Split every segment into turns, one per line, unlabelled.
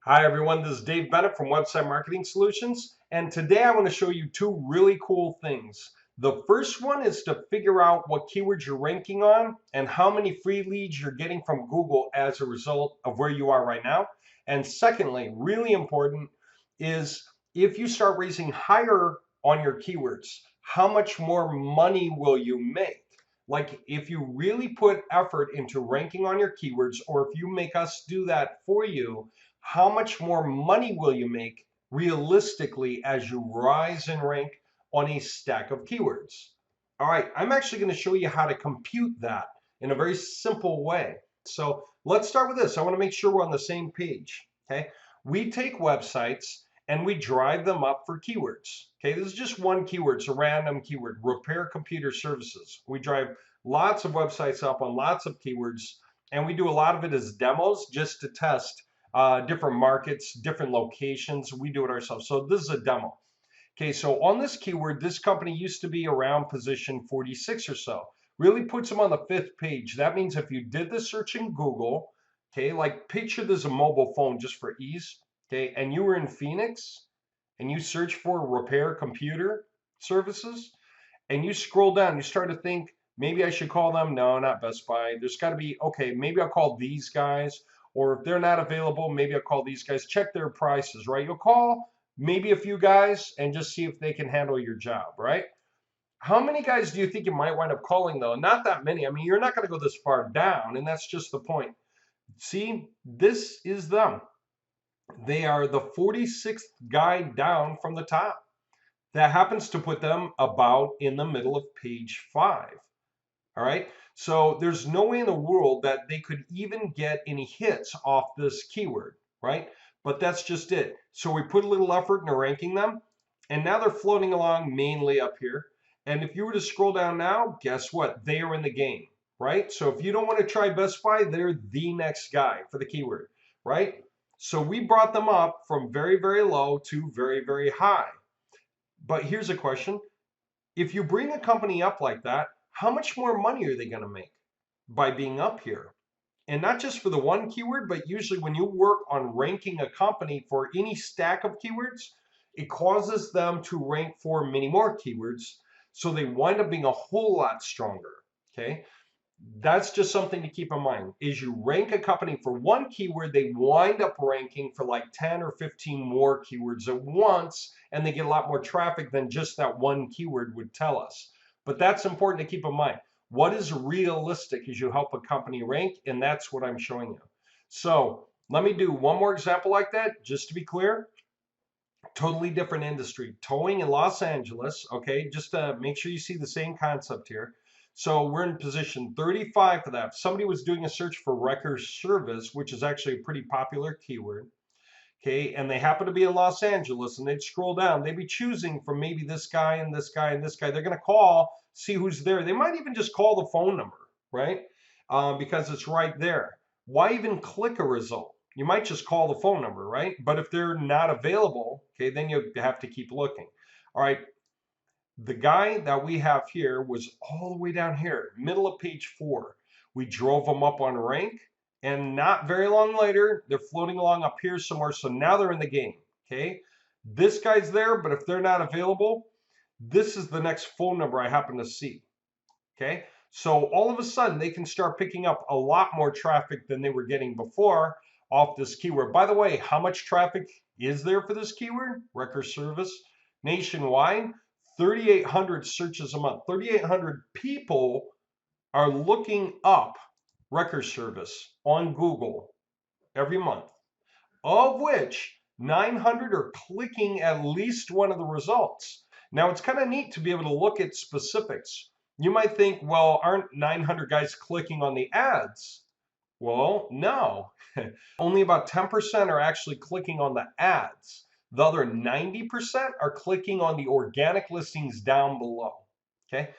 Hi everyone, this is Dave Bennett from Website Marketing Solutions, and today I want to show you two really cool things. The first one is to figure out what keywords you're ranking on and how many free leads you're getting from Google as a result of where you are right now. And secondly, really important, is if you start raising higher on your keywords, how much more money will you make? Like if you really put effort into ranking on your keywords, or if you make us do that for you, how much more money will you make realistically as you rise in rank on a stack of keywords? All right, I'm actually going to show you how to compute that in a very simple way. So let's start with this. I want to make sure we're on the same page. Okay, we take websites and we drive them up for keywords. Okay, this is just one keyword. It's a random keyword: repair computer services. We drive lots of websites up on lots of keywords, and we do a lot of it as demos just to test different markets, different locations. We do it ourselves. So this is a demo. Okay, so on this keyword, this company used to be around position 46 or so. Really puts them on the 5th page. That means if you did the search in Google, okay, like picture this a mobile phone just for ease, okay, and you were in Phoenix and you search for repair computer services and you scroll down, you start to think, maybe I should call them. No, not Best Buy. There's got to be, okay, maybe I'll call these guys. Or if they're not available, maybe I'll call these guys. Check their prices, right? You'll call maybe a few guys and just see if they can handle your job, right? How many guys do you think you might wind up calling, though? Not that many. I mean, you're not going to go this far down, and that's just the point. See, this is them. They are the 46th guy down from the top. That happens to put them about in the middle of page 5. All right. So there's no way in the world that they could even get any hits off this keyword, right? But that's just it. So we put a little effort into ranking them, and now they're floating along mainly up here. And if you were to scroll down now, guess what? They are in the game, right? So if you don't want to try Best Buy, they're the next guy for the keyword, right? So we brought them up from very, very low to very, very high. But here's a question. If you bring a company up like that, how much more money are they going to make by being up here? And not just for the one keyword, but usually when you work on ranking a company for any stack of keywords, it causes them to rank for many more keywords. So they wind up being a whole lot stronger. Okay. That's just something to keep in mind. Is you rank a company for one keyword, they wind up ranking for like 10 or 15 more keywords at once, and they get a lot more traffic than just that one keyword would tell us. But that's important to keep in mind. What is realistic as you help a company rank, and that's what I'm showing you. So let me do one more example like that, just to be clear. Totally different industry, towing in Los Angeles. Okay, just to make sure you see the same concept here. So we're in position 35 for that. If somebody was doing a search for wrecker service, which is actually a pretty popular keyword, okay, and they happen to be in Los Angeles, and they'd scroll down, they'd be choosing from maybe this guy and this guy and this guy. They're going to call, see who's there. They might even just call the phone number, right? Because it's right there. Why even click a result? You might just call the phone number, right? But if they're not available, okay, then you have to keep looking. All right, the guy that we have here was all the way down here, middle of page 4. We drove them up on rank, and not very long later, they're floating along up here somewhere. So now they're in the game. Okay, this guy's there, but if they're not available, this is the next phone number I happen to see. Okay, so all of a sudden they can start picking up a lot more traffic than they were getting before off this keyword. By the way, how much traffic is there for this keyword? Wrecker service nationwide, 3,800 searches a month. 3,800 people are looking up wrecker service on Google every month, of which 900 are clicking at least one of the results. Now, it's kind of neat to be able to look at specifics. You might think, well, aren't 900 guys clicking on the ads? Well, no. Only about 10% are actually clicking on the ads. The other 90% are clicking on the organic listings down below. Okay.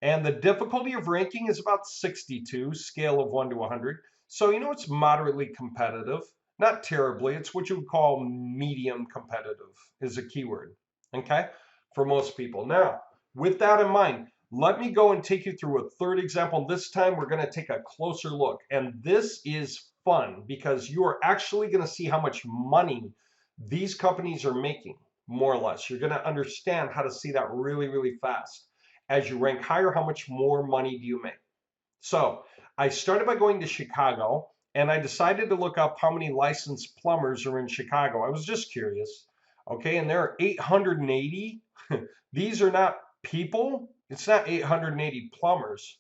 And the difficulty of ranking is about 62, scale of 1 to 100. So, it's moderately competitive. Not terribly. It's what you would call medium competitive is a keyword. Okay. For most people. Now, with that in mind, Let me go and take you through a third example. This time we're going to take a closer look. And this is fun because you are actually going to see how much money these companies are making, more or less. You're going to understand how to see that really, really fast. As you rank higher, how much more money do you make? So I started by going to Chicago, and I decided to look up how many licensed plumbers are in Chicago. I was just curious. Okay, and there are 880. These are not people. It's not 880 plumbers.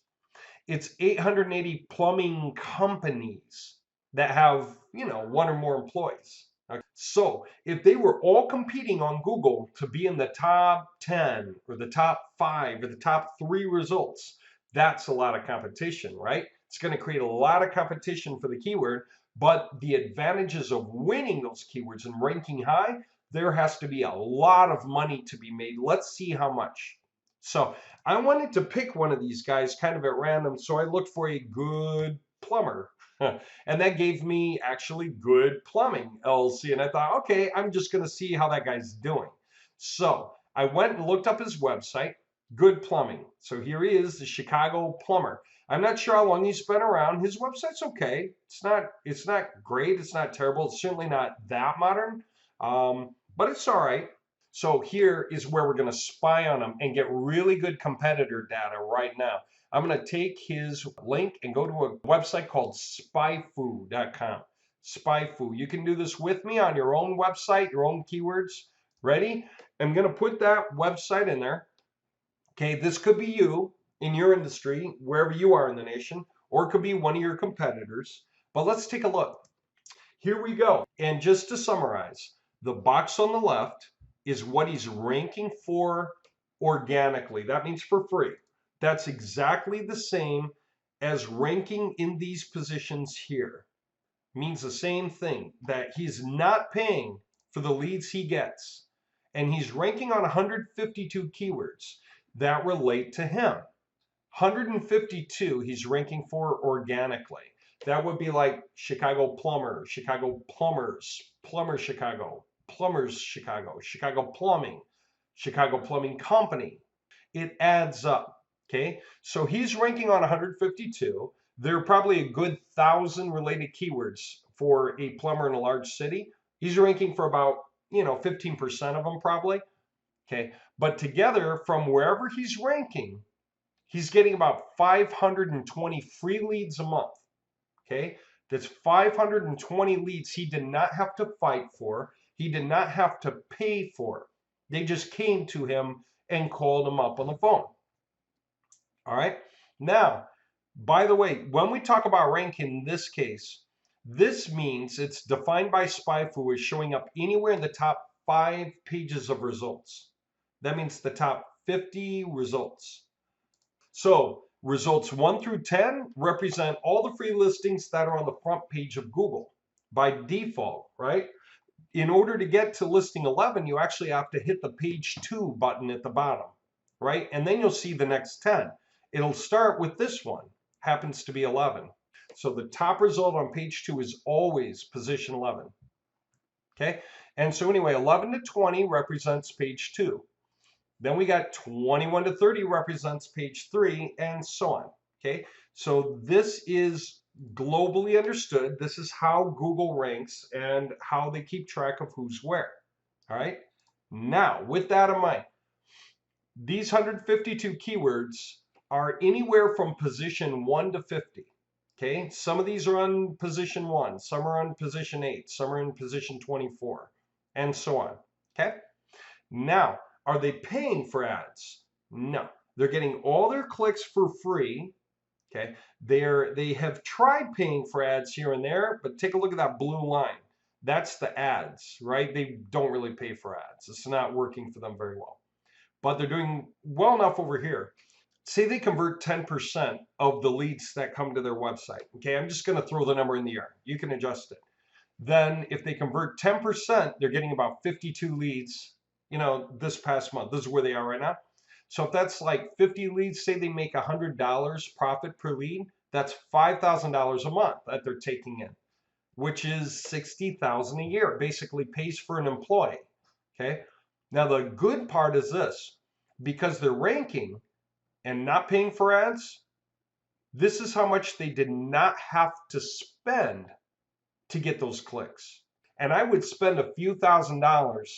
It's 880 plumbing companies that have, one or more employees. Okay. So if they were all competing on Google to be in the top 10 or the top 5 or the top 3 results, that's a lot of competition, right? It's going to create a lot of competition for the keyword, but the advantages of winning those keywords and ranking high, there has to be a lot of money to be made. Let's see how much. So I wanted to pick one of these guys kind of at random, so I looked for a good plumber. And that gave me actually Good Plumbing LLC. And I thought, okay, I'm just going to see how that guy's doing. So I went and looked up his website, Good Plumbing. So here he is, the Chicago plumber. I'm not sure how long he's been around. His website's okay. It's not great. It's not terrible. It's certainly not that modern, but it's all right. So here is where we're going to spy on him and get really good competitor data right now. I'm going to take his link and go to a website called spyfoo.com. Spyfoo. You can do this with me on your own website, your own keywords. Ready? I'm going to put that website in there. Okay, this could be you in your industry, wherever you are in the nation, or it could be one of your competitors. But let's take a look. Here we go. And just to summarize, the box on the left is what he's ranking for organically. That means for free. That's exactly the same as ranking in these positions here. Means the same thing, that he's not paying for the leads he gets. And he's ranking on 152 keywords that relate to him. 152 he's ranking for organically. That would be like Chicago plumber, Chicago plumbers, plumber Chicago, plumbers Chicago, Chicago plumbing company. It adds up. Okay, so he's ranking on 152. There are probably a good 1,000 related keywords for a plumber in a large city. He's ranking for about 15% of them probably. Okay, but together from wherever he's ranking, he's getting about 520 free leads a month. Okay, that's 520 leads he did not have to fight for. He did not have to pay for. They just came to him and called him up on the phone. All right. Now, by the way, when we talk about rank in this case, this means it's defined by SpyFoo as showing up anywhere in the top 5 pages of results. That means the top 50 results. So results 1 through 10 represent all the free listings that are on the front page of Google by default, right? In order to get to listing 11, you actually have to hit the page 2 button at the bottom, right? And then you'll see the next 10. It'll start with this one, happens to be 11. So the top result on page 2 is always position 11. Okay, and so anyway, 11 to 20 represents page 2. Then we got 21 to 30 represents page 3, and so on. Okay, so this is globally understood. This is how Google ranks and how they keep track of who's where. All right, now with that in mind, these 152 keywords are anywhere from position 1 to 50. Okay, some of these are on position 1, some are on position 8, some are in position 24, and so on. Okay, now are they paying for ads? No, they're getting all their clicks for free. Okay, they have tried paying for ads here and there, but take a look at that blue line. That's the ads, right? They don't really pay for ads. It's not working for them very well, but they're doing well enough over here. Say they convert 10% of the leads that come to their website. Okay, I'm just going to throw the number in the air. You can adjust it. Then if they convert 10%, they're getting about 52 leads, this past month. This is where they are right now. So if that's like 50 leads, say they make $100 profit per lead, that's $5,000 a month that they're taking in, which is $60,000 a year. It basically pays for an employee. Okay. Now the good part is this, because they're ranking, and not paying for ads, this is how much they did not have to spend to get those clicks. And I would spend a few $1,000s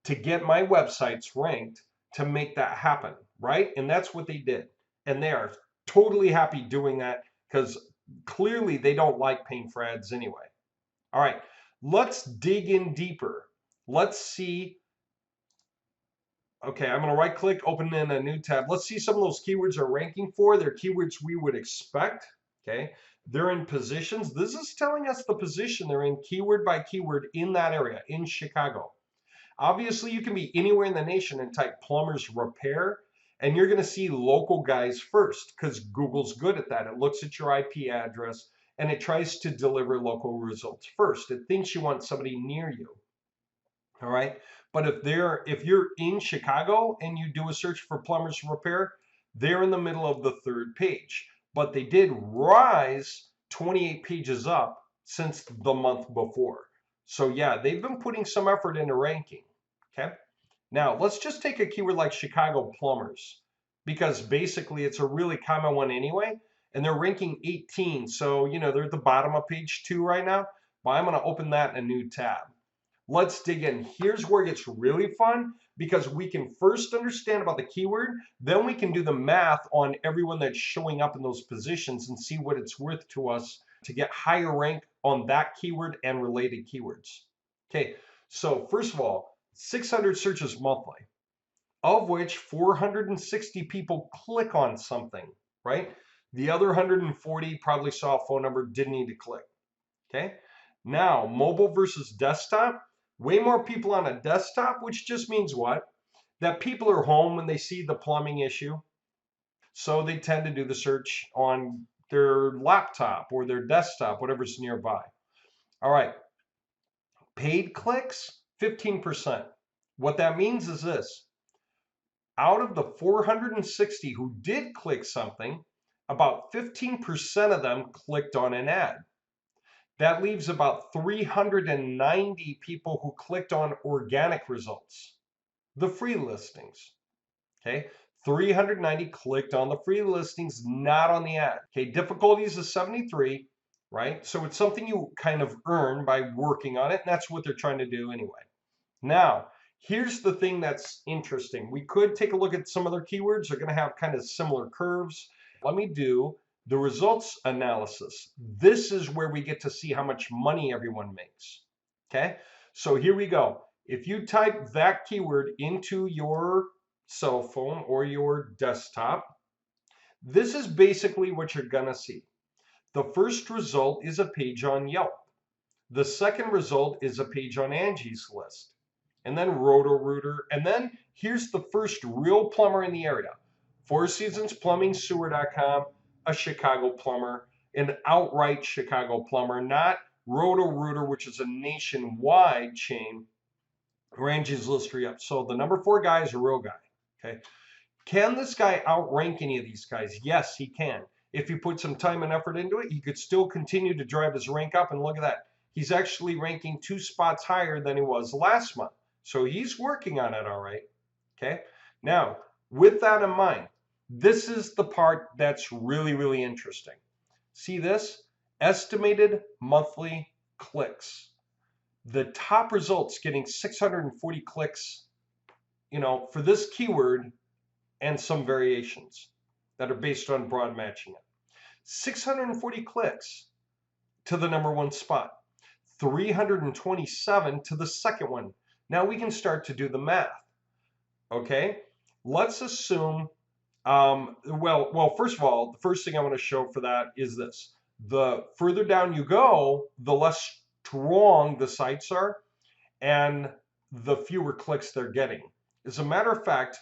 to get my websites ranked to make that happen, right? And that's what they did. And they are totally happy doing that because clearly they don't like paying for ads anyway. All right, let's dig in deeper. Let's see. Okay, I'm going to right click, open in a new tab. Let's see some of those keywords are ranking for. They're keywords we would expect. Okay, they're in positions. This is telling us the position they're in keyword by keyword in that area, in Chicago. Obviously, you can be anywhere in the nation and type plumbers repair, and you're going to see local guys first because Google's good at that. It looks at your IP address and it tries to deliver local results first. It thinks you want somebody near you. All right. But if you're in Chicago and you do a search for plumbers repair, they're in the middle of the 3rd page. But they did rise 28 pages up since the month before. So yeah, they've been putting some effort into ranking. Okay. Now let's just take a keyword like Chicago plumbers, because basically it's a really common one anyway, and they're ranking 18. So, they're at the bottom of page 2 right now, but I'm going to open that in a new tab. Let's dig in. Here's where it gets really fun because we can first understand about the keyword, then we can do the math on everyone that's showing up in those positions and see what it's worth to us to get higher rank on that keyword and related keywords. Okay, so first of all, 600 searches monthly, of which 460 people click on something, right? The other 140 probably saw a phone number, didn't need to click. Okay, now mobile versus desktop. Way more people on a desktop, which just means what? That people are home when they see the plumbing issue. So they tend to do the search on their laptop or their desktop, whatever's nearby. All right. Paid clicks, 15%. What that means is this. Out of the 460 who did click something, about 15% of them clicked on an ad. That leaves about 390 people who clicked on organic results, the free listings. Okay, 390 clicked on the free listings, not on the ad. Okay, difficulties is 73, right? So it's something you kind of earn by working on it, and that's what they're trying to do anyway. Now, here's the thing that's interesting. We could take a look at some other keywords. They're going to have kind of similar curves. Let me do the results analysis. This is where we get to see how much money everyone makes. Okay, so here we go. If you type that keyword into your cell phone or your desktop, this is basically what you're going to see. The first result is a page on Yelp. The second result is a page on Angie's List. And then Roto-Rooter. And then here's the first real plumber in the area. Four Seasons Plumbing, Sewer.com, a Chicago plumber, an outright Chicago plumber, not Roto-Rooter, which is a nationwide chain, or Angie's List re-up. So the number 4 guy is a real guy. Okay. Can this guy outrank any of these guys? Yes, he can. If you put some time and effort into it, he could still continue to drive his rank up. And look at that. He's actually ranking 2 spots higher than he was last month. So he's working on it, all right. Okay. Now, with that in mind, this is the part that's really, really interesting. See this? Estimated monthly clicks. The top results getting 640 clicks, for this keyword and some variations that are based on broad matching it. 640 clicks to the number 1 spot. 327 to the second one. Now we can start to do the math. Okay, let's assume, well, first of all, the first thing I want to show for that is this. The further down you go, the less strong the sites are and the fewer clicks they're getting. As a matter of fact,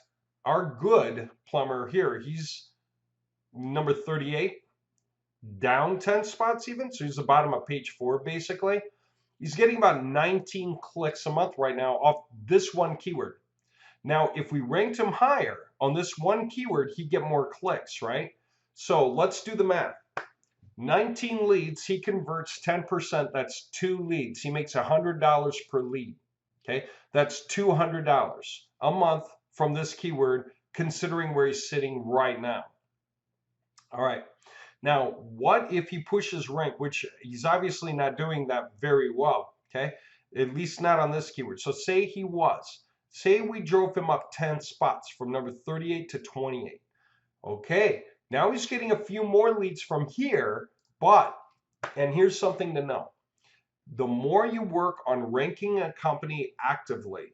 our good plumber here, he's number 38, down 10 spots even, so he's the bottom of page 4 basically. He's getting about 19 clicks a month right now off this one keyword. Now, if we ranked him higher on this one keyword, he'd get more clicks, right? So let's do the math. 19 leads, he converts 10%. That's 2 leads. He makes $100 per lead. Okay, that's $200 a month from this keyword considering where he's sitting right now. All right. Now, what if he pushes rank, which he's obviously not doing that very well, okay? At least not on this keyword. So say he was. Say we drove him up 10 spots from number 38 to 28. Okay, now he's getting a few more leads from here, but, and here's something to know. The more you work on ranking a company actively,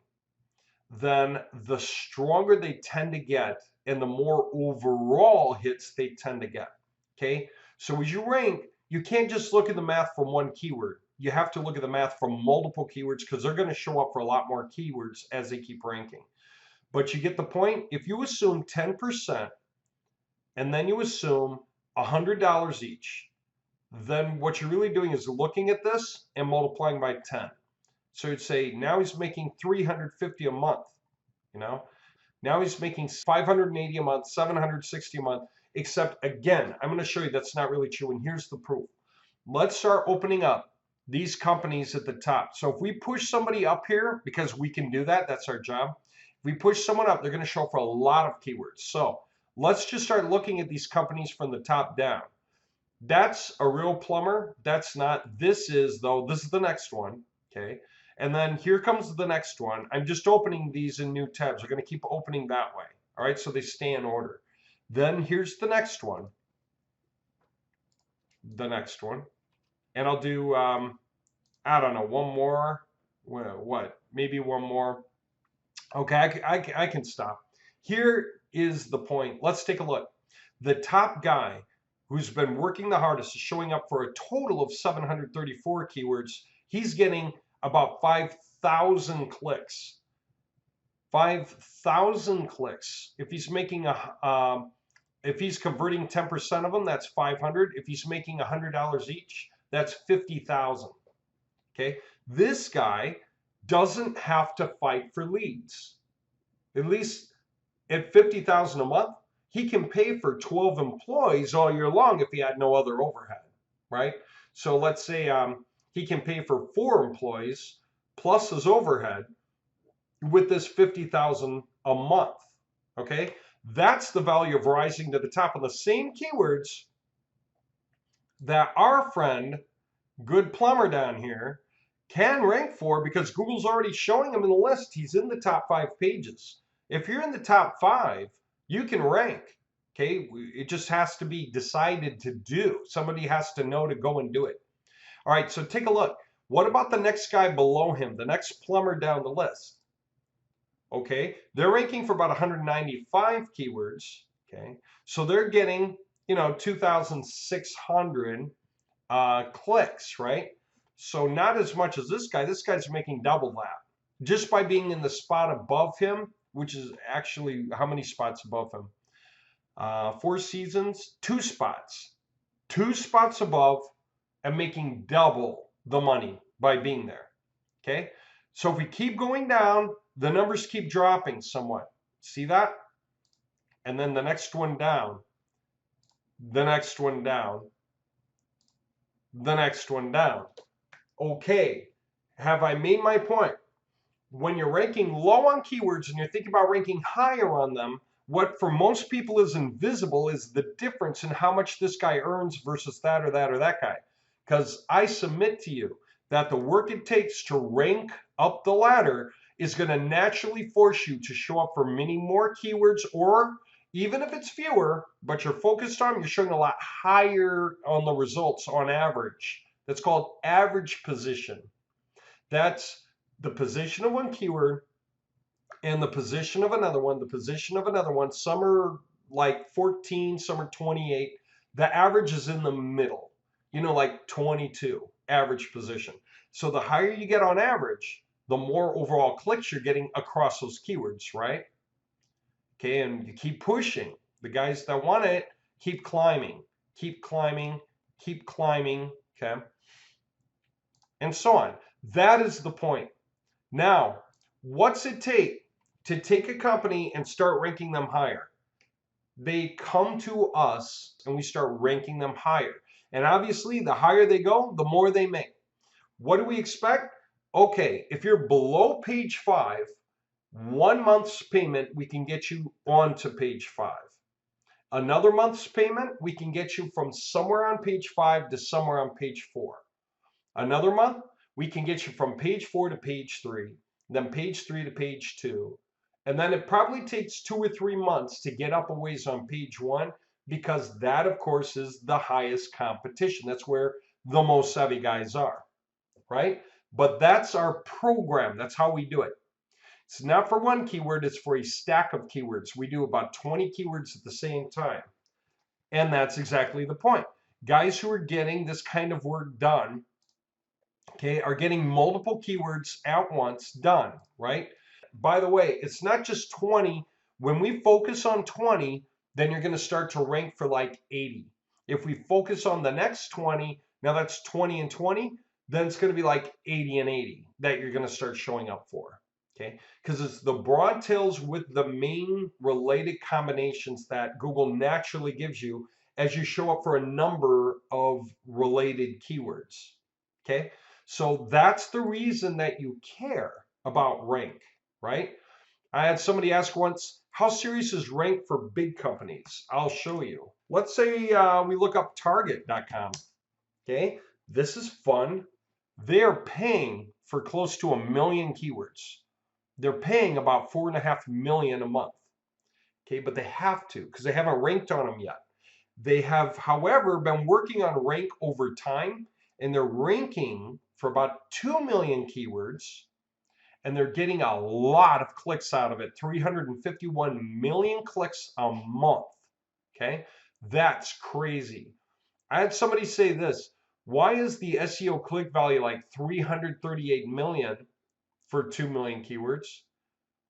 then the stronger they tend to get and the more overall hits they tend to get. Okay, so as you rank, you can't just look at the math from one keyword. You have to look at the math from multiple keywords because they're going to show up for a lot more keywords as they keep ranking. But you get the point. If you assume 10% and then you assume $100 each, then what you're really doing is looking at this and multiplying by 10. So you'd say now he's making $350 a month, you know. Now he's making $580 a month, $760 a month, except again, I'm going to show you that's not really true, and here's the proof. Let's start opening up these companies at the top. So if we push somebody up here, because we can do that, that's our job. If we push someone up, they're going to show up for a lot of keywords. So let's just start looking at these companies from the top down. That's a real plumber. That's not. This is, though, this is the next one, okay? And then here comes the next one. I'm just opening these in new tabs. We're going to keep opening that way. All right, so they stay in order. Then here's the next one. The next one. And I'll do, I don't know, one more. What? Maybe one more. Okay, I can stop. Here is the point. Let's take a look. The top guy who's been working the hardest is showing up for a total of 734 keywords. He's getting about 5,000 clicks. 5,000 clicks. If he's making if he's converting 10% of them, that's 500. If he's making $100 each, that's 50,000. Okay, this guy doesn't have to fight for leads. At least at 50,000 a month, he can pay for 12 employees all year long if he had no other overhead, right? So let's say he can pay for 4 employees plus his overhead with this 50,000 a month, okay? That's the value of rising to the top of the same keywords that our friend, Good Plumber down here, can rank for because Google's already showing him in the list. He's in the top 5 pages. If you're in the top 5, you can rank, okay? It just has to be decided to do. Somebody has to know to go and do it. All right, so take a look. What about the next guy below him, the next plumber down the list? Okay, they're ranking for about 195 keywords, okay? So they're getting, 2,600 clicks, right? So not as much as this guy. This guy's making double that just by being in the spot above him, which is actually how many spots above him? 4 seasons, 2 spots. 2 spots above and making double the money by being there, okay? So if we keep going down, the numbers keep dropping somewhat. See that? And then the next one down, the next one down, the next one down. Okay, have I made my point? When you're ranking low on keywords and you're thinking about ranking higher on them, what for most people is invisible is the difference in how much this guy earns versus that or that or that guy. Because I submit to you that the work it takes to rank up the ladder is going to naturally force you to show up for many more keywords, or even if it's fewer, but you're focused on them, you're showing a lot higher on the results on average. That's called average position. That's the position of one keyword and the position of another one, the position of another one. Some are like 14, some are 28. The average is in the middle, like 22, average position. So the higher you get on average, the more overall clicks you're getting across those keywords, right? Okay, and you keep pushing. The guys that want it keep climbing, keep climbing, keep climbing, okay? And so on. That is the point. Now, what's it take to take a company and start ranking them higher? They come to us and we start ranking them higher. And obviously, the higher they go, the more they make. What do we expect? Okay, if you're below page 5, 1 month's payment, we can get you onto page 5. Another month's payment, we can get you from somewhere on page 5 to somewhere on page 4. Another month, we can get you from page 4 to page 3, then page 3 to page 2. And then it probably takes 2 or 3 months to get up a ways on page 1, because that, of course, is the highest competition. That's where the most savvy guys are, right? But that's our program. That's how we do it. It's not for one keyword, it's for a stack of keywords. We do about 20 keywords at the same time. And that's exactly the point. Guys who are getting this kind of work done, okay, are getting multiple keywords at once done, right? By the way, it's not just 20. When we focus on 20, then you're going to start to rank for like 80. If we focus on the next 20, now that's 20 and 20, then it's going to be like 80 and 80 that you're going to start showing up for, okay? Because it's the broad tails with the main related combinations that Google naturally gives you as you show up for a number of related keywords, okay? So that's the reason that you care about rank, right? I had somebody ask once, how serious is rank for big companies? I'll show you. Let's say we look up Target.com. Okay, this is fun. They're paying for close to 1 million keywords. They're paying about 4.5 million a month. Okay, but they have to because they haven't ranked on them yet. They have, however, been working on rank over time, and they're ranking for about 2 million keywords, and they're getting a lot of clicks out of it, 351 million clicks a month, okay? That's crazy. I had somebody say this, why is the SEO click value like 338 million for 2 million keywords,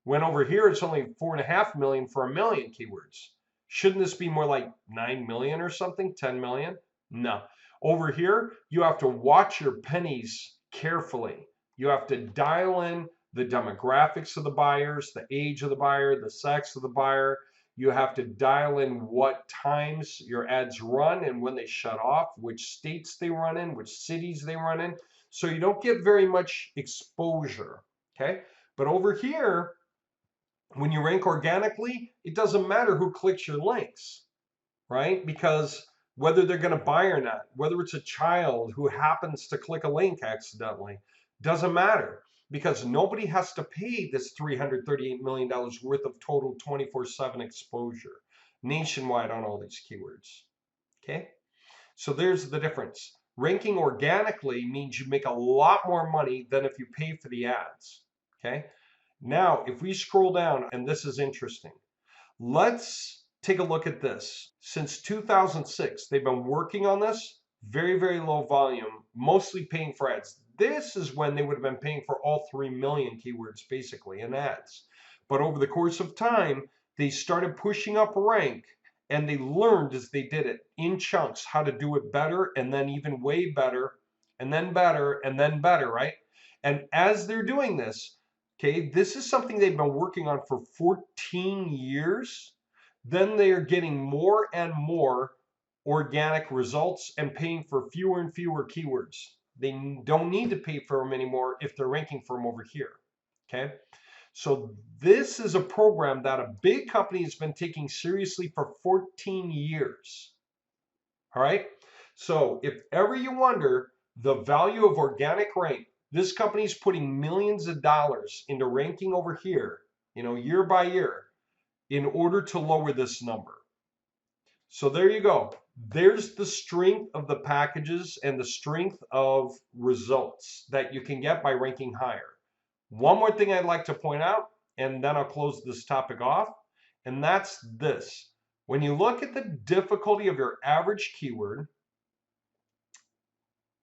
when over here it's only 4.5 million for 1 million keywords? Shouldn't this be more like 9 million or something, 10 million? No. Over here, you have to watch your pennies carefully. You have to dial in the demographics of the buyers, the age of the buyer, the sex of the buyer. You have to dial in what times your ads run and when they shut off, which states they run in, which cities they run in. So you don't get very much exposure, okay? But over here, when you rank organically, it doesn't matter who clicks your links, right? Because whether they're going to buy or not, whether it's a child who happens to click a link accidentally, doesn't matter, because nobody has to pay this $338 million worth of total 24/7 exposure nationwide on all these keywords, okay? So there's the difference. Ranking organically means you make a lot more money than if you pay for the ads, okay? Now, if we scroll down, and this is interesting, let's take a look at this. Since 2006, they've been working on this, very, very low volume, mostly paying for ads. This is when they would have been paying for all 3 million keywords, basically, in ads. But over the course of time, they started pushing up rank, and they learned as they did it in chunks how to do it better, and then even way better, and then better, and then better, right? And as they're doing this, okay, this is something they've been working on for 14 years. Then they are getting more and more organic results and paying for fewer and fewer keywords. They don't need to pay for them anymore if they're ranking for them over here, okay? So this is a program that a big company has been taking seriously for 14 years, all right? So if ever you wonder the value of organic rank, this company is putting millions of dollars into ranking over here, year by year, in order to lower this number. So there you go. There's the strength of the packages and the strength of results that you can get by ranking higher. One more thing I'd like to point out, and then I'll close this topic off, and that's this. When you look at the difficulty of your average keyword,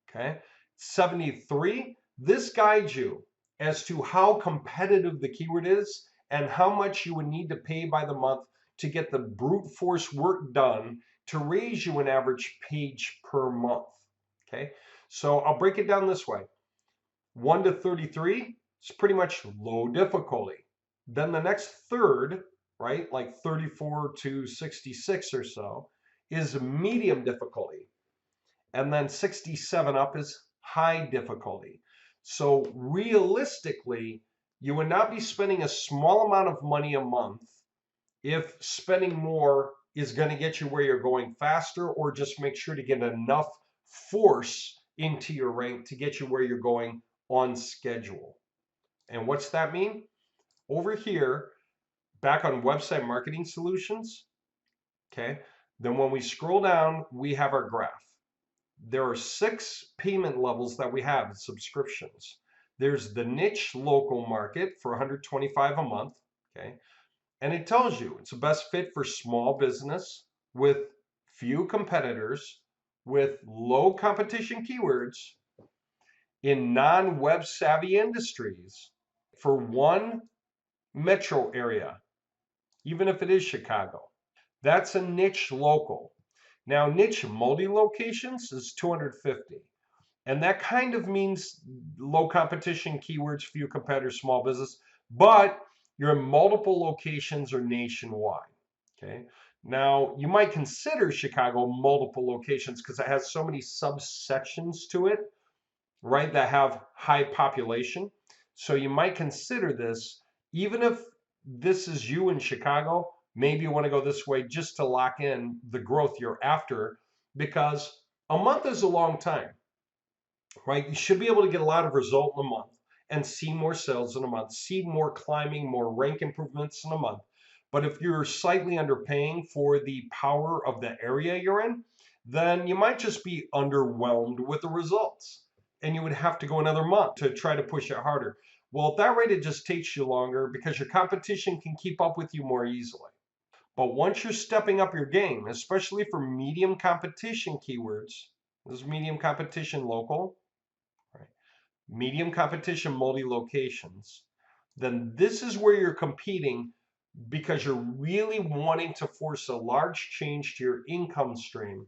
okay, 73, this guides you as to how competitive the keyword is and how much you would need to pay by the month to get the brute force work done to raise you an average page per month, okay? So I'll break it down this way. 1 to 33 is pretty much low difficulty. Then the next third, right, like 34 to 66 or so, is medium difficulty. And then 67 up is high difficulty. So realistically, You would not be spending a small amount of money a month if spending more is going to get you where you're going faster, or just make sure to get enough force into your rank to get you where you're going on schedule. And what's that mean? Over here, back on website marketing solutions, okay, then when we scroll down, we have our graph. There are 6 payment levels that we have in subscriptions. There's the niche local market for $125 a month, okay? And it tells you it's the best fit for small business with few competitors, with low competition keywords in non-web savvy industries for one metro area, even if it is Chicago. That's a niche local. Now, niche multi-locations is 250. And that kind of means low competition keywords, few competitors, small business, but you're in multiple locations or nationwide. Okay. Now, you might consider Chicago multiple locations because it has so many subsections to it, right, that have high population. So you might consider this, even if this is you in Chicago, maybe you want to go this way just to lock in the growth you're after, because a month is a long time, right? You should be able to get a lot of result in a month and see more sales in a month, see more climbing, more rank improvements in a month. But if you're slightly underpaying for the power of the area you're in, then you might just be underwhelmed with the results. And you would have to go another month to try to push it harder. Well, at that rate, it just takes you longer because your competition can keep up with you more easily. But once you're stepping up your game, especially for medium competition keywords, this is medium competition local, right? Medium competition multi-locations, then this is where you're competing because you're really wanting to force a large change to your income stream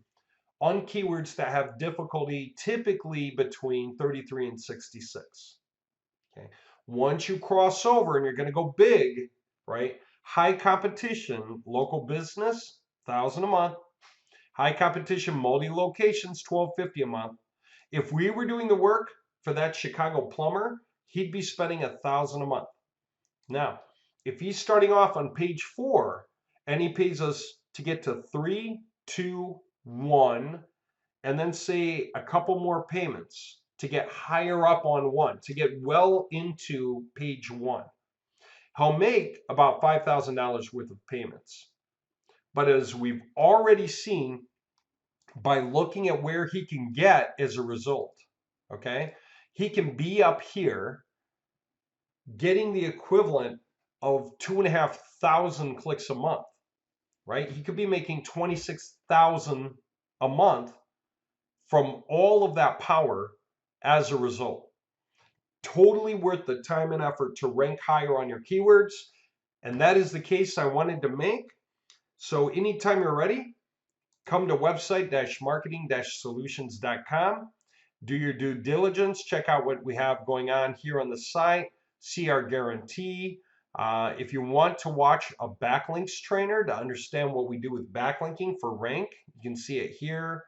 on keywords that have difficulty typically between 33 and 66. Okay. Once you cross over and you're going to go big, right? High competition, local business, 1,000 a month. High competition, multi-locations, 1,250 a month. If we were doing the work for that Chicago plumber, he'd be spending 1,000 a month. Now, if he's starting off on page 4 and he pays us to get to 3, 2, 1, and then say a couple more payments to get higher up on 1, to get well into page 1, he'll make about $5,000 worth of payments. But as we've already seen, by looking at where he can get as a result, okay, he can be up here getting the equivalent of 2,500 clicks a month, right? He could be making 26,000 a month from all of that power as a result. Totally worth the time and effort to rank higher on your keywords. And that is the case I wanted to make. So anytime you're ready, come to website-marketing-solutions.com. Do your due diligence. Check out what we have going on here on the site. See our guarantee. If you want to watch a backlinks trainer to understand what we do with backlinking for rank, you can see it here.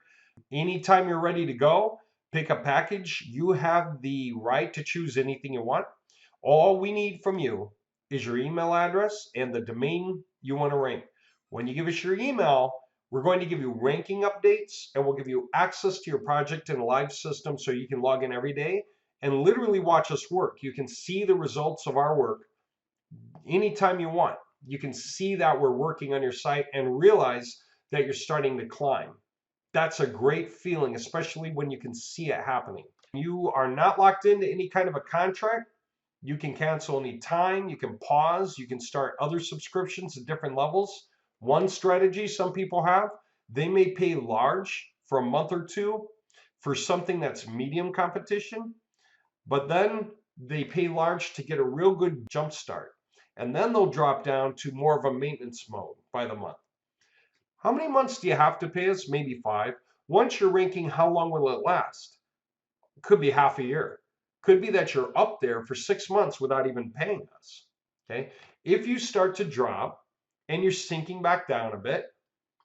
Anytime you're ready to go, pick a package. You have the right to choose anything you want. All we need from you is your email address and the domain you want to rank. When you give us your email, we're going to give you ranking updates, and we'll give you access to your project in a live system so you can log in every day and literally watch us work. You can see the results of our work anytime you want. You can see that we're working on your site and realize that you're starting to climb. That's a great feeling, especially when you can see it happening. You are not locked into any kind of a contract. You can cancel any time, you can pause, you can start other subscriptions at different levels. One strategy some people have, they may pay large for a month or two for something that's medium competition, but then they pay large to get a real good jump start. And then they'll drop down to more of a maintenance mode by the month. How many months do you have to pay us? Maybe 5. Once you're ranking, how long will it last? It could be half a year. Could be that you're up there for 6 months without even paying us. Okay. If you start to drop and you're sinking back down a bit,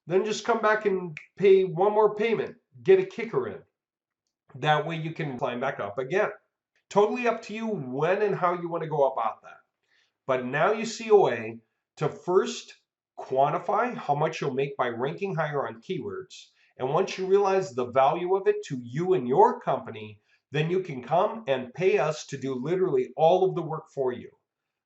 then just come back and pay one more payment. Get a kicker in. That way you can climb back up again. Totally up to you when and how you want to go about that. But now you see a way to first quantify how much you'll make by ranking higher on keywords. And once you realize the value of it to you and your company, then you can come and pay us to do literally all of the work for you.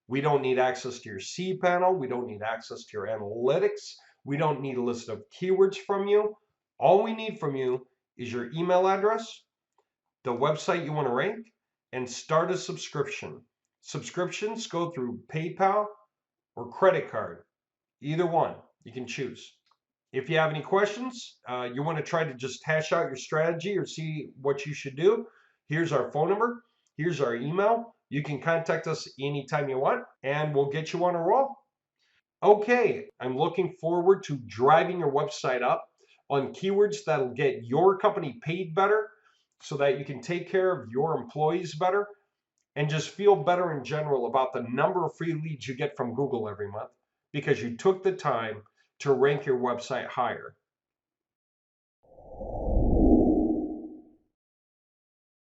We don't need access to your cPanel. We don't need access to your analytics. We don't need a list of keywords from you. All we need from you is your email address, the website you want to rank, and start a subscription. Subscriptions go through PayPal or credit card. Either one, you can choose. If you have any questions, you want to try to just hash out your strategy or see what you should do, here's our phone number, here's our email. You can contact us anytime you want, and we'll get you on a roll. Okay, I'm looking forward to driving your website up on keywords that'll get your company paid better so that you can take care of your employees better and just feel better in general about the number of free leads you get from Google every month because you took the time to rank your website higher.